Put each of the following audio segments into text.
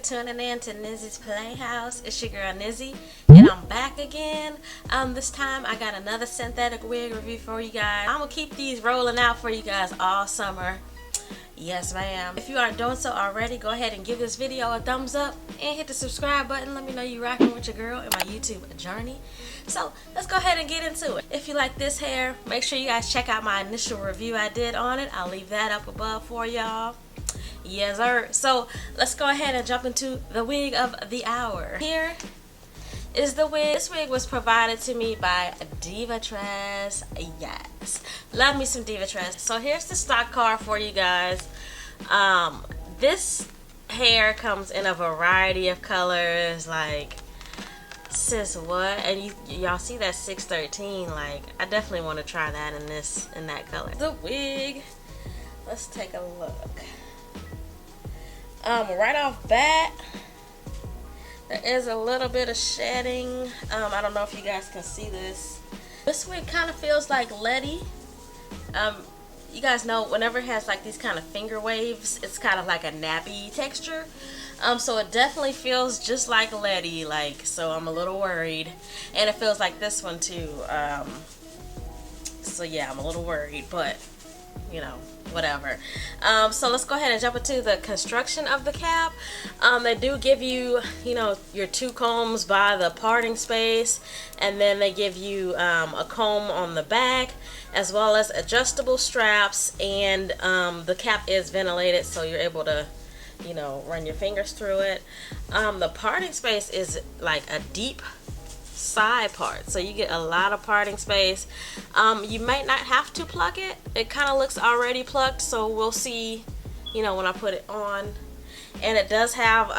tuning in to Nizzysplayhouse. It's your girl Nizzy, and I'm back again. This time I got another synthetic wig review for you guys. I'm gonna keep these rolling out for you guys all summer. Yes, ma'am. If you aren't doing so already, go ahead and give this video a thumbs up and hit the subscribe button. Let me know you rocking with your girl in my YouTube journey. So let's go ahead and get into it. If you like this hair, make sure you guys check out my initial review I did on it. I'll leave that up above for y'all. Yes, sir. So let's go ahead and jump into the wig of the hour. Here is the wig. This wig was provided to me by Divatress. Yes, love me some Divatress. So here's the stock card for you guys. This hair comes in a variety of colors. Like, sis, what? And y'all see that 613? Like, I definitely want to try that in that color. The wig. Let's take a look. Right off bat, there is a little bit of shedding. I don't know if you guys can see this. This wig kind of feels like Letty. You guys know whenever it has like these kind of finger waves, it's kind of like a nappy texture. So it definitely feels just like Letty. Like, so I'm a little worried, and it feels like this one too. So yeah, I'm a little worried, but you know, whatever. So let's go ahead and jump into the construction of the cap. They do give you, you know, your two combs by the parting space, and then they give you a comb on the back, as well as adjustable straps, and the cap is ventilated, so you're able to, you know, run your fingers through it. The parting space is like a deep side part, so you get a lot of parting space. You might not have to pluck it. It kind of looks already plucked, so we'll see, you know, when I put it on. And it does have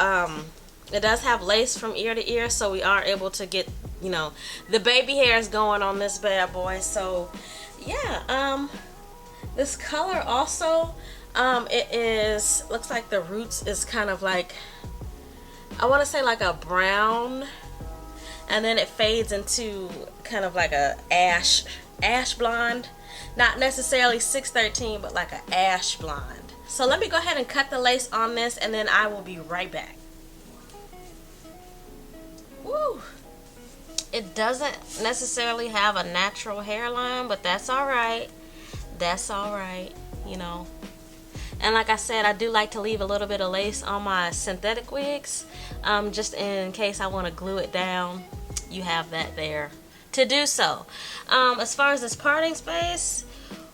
lace from ear to ear, so we are able to get, you know, the baby hairs going on this bad boy. So yeah, this color also, it is, looks like the roots is kind of like, I want to say like a brown, and then it fades into kind of like a ash blonde. Not necessarily 613, but like a ash blonde. So let me go ahead and cut the lace on this, and then I will be right back. Woo! It doesn't necessarily have a natural hairline, but that's alright. That's alright, you know. And like I said, I do like to leave a little bit of lace on my synthetic wigs, just in case I want to glue it down. You have that there to do so. As far as this parting space,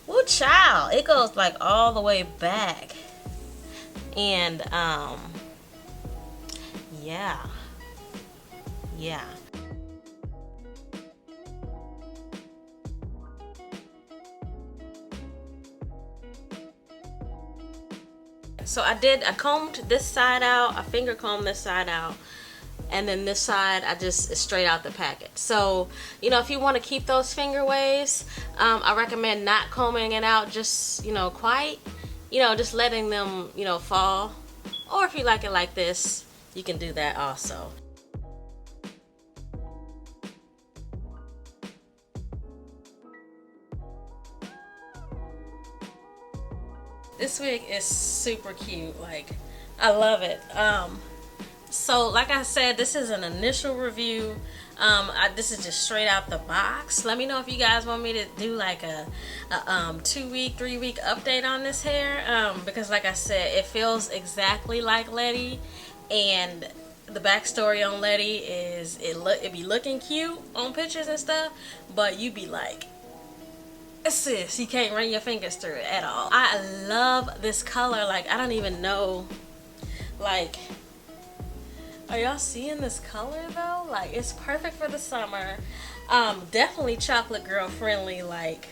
woo child, it goes like all the way back. And yeah. So I combed this side out, I finger combed this side out, and then this side I just straight out the packet. So, you know, if you want to keep those finger waves, I recommend not combing it out just, you know, quite, you know, just letting them, you know, fall. Or if you like it like this, you can do that also. This wig is super cute. Like, I love it. So like I said, this is an initial review. This is just straight out the box. Let me know if you guys want me to do like a 2-week, 3-week update on this hair, because like I said, it feels exactly like Letty, and the backstory on Letty is it be looking cute on pictures and stuff, but you be like, sis, you can't run your fingers through it at all. I love this color. Like, I don't even know, like, are y'all seeing this color though? Like, it's perfect for the summer. Definitely chocolate girl friendly. Like,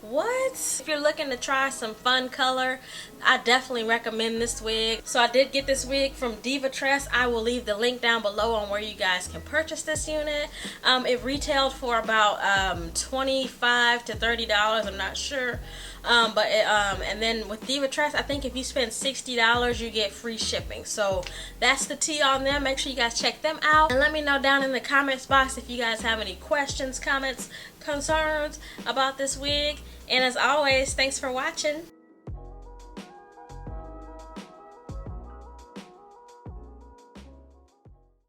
what? If you're looking to try some fun color, I definitely recommend this wig. So I did get this wig from Divatress. I will leave the link down below on where you guys can purchase this unit. It retailed for about $25 to $30. I'm not sure. And then with Divatress, I think if you spend $60, you get free shipping. So that's the tea on them. Make sure you guys check them out, and let me know down in the comments box if you guys have any questions, comments, concerns about this wig. And as always, thanks for watching.